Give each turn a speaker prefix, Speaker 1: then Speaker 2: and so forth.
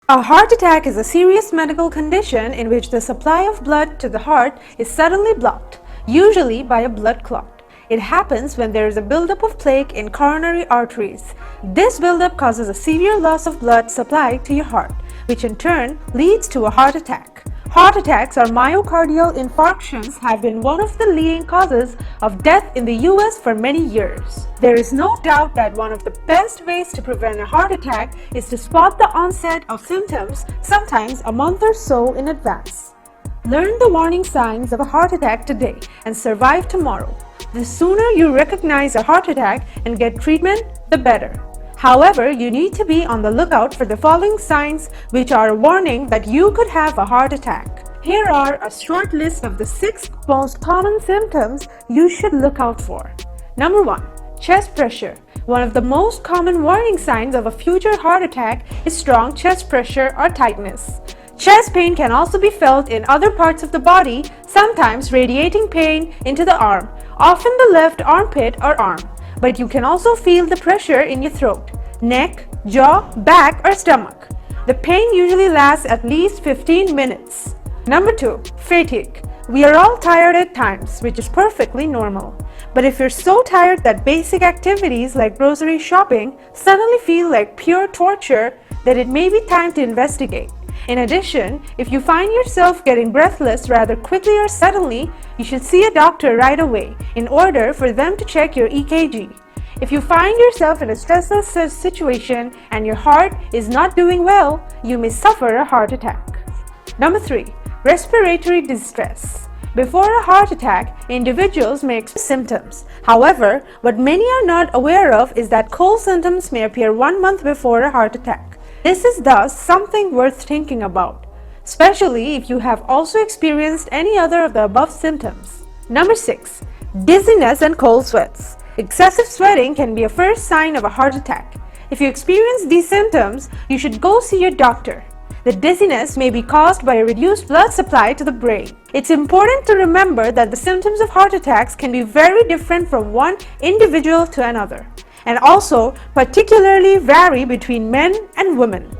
Speaker 1: A heart attack is a serious medical condition in which the supply of blood to the heart is suddenly blocked, usually by a blood clot. It happens when there is a buildup of plaque in coronary arteries. This buildup causes a severe loss of blood supply to your heart, which in turn leads to a heart attack. Heart attacks or myocardial infarctions have been one of the leading causes of death in the US for many years. There is no doubt that one of the best ways to prevent a heart attack is to spot the onset of symptoms, sometimes a month or so in advance. Learn the warning signs of a heart attack today and survive tomorrow. The sooner you recognize a heart attack and get treatment, the better. However, you need to be on the lookout for the following signs, which are a warning that you could have a heart attack. Here are a short list of the 6 most common symptoms you should look out for. Number 1. Chest pressure. One of the most common warning signs of a future heart attack is strong chest pressure or tightness. Chest pain can also be felt in other parts of the body, sometimes radiating pain into the arm, often the left armpit or arm. But you can also feel the pressure in your throat, neck, jaw, back, or stomach. The pain usually lasts at least 15 minutes. Number 2. Fatigue. We are all tired at times, which is perfectly normal. But if you're so tired that basic activities like grocery shopping suddenly feel like pure torture, then it may be time to investigate. In addition, if you find yourself getting breathless rather quickly or suddenly, you should see a doctor right away in order for them to check your EKG. If you find yourself in a stressful situation and your heart is not doing well, you may suffer a heart attack. Number 3. Respiratory distress. Before a heart attack, individuals may experience symptoms. However, what many are not aware of is that cold symptoms may appear 1 month before a heart attack. This is thus something worth thinking about, especially if you have also experienced any other of the above symptoms. Number 6. Dizziness and cold sweats. Excessive sweating can be a first sign of a heart attack. If you experience these symptoms, you should go see your doctor. The dizziness may be caused by a reduced blood supply to the brain. It's important to remember that the symptoms of heart attacks can be very different from one individual to another, and also particularly vary between men and women.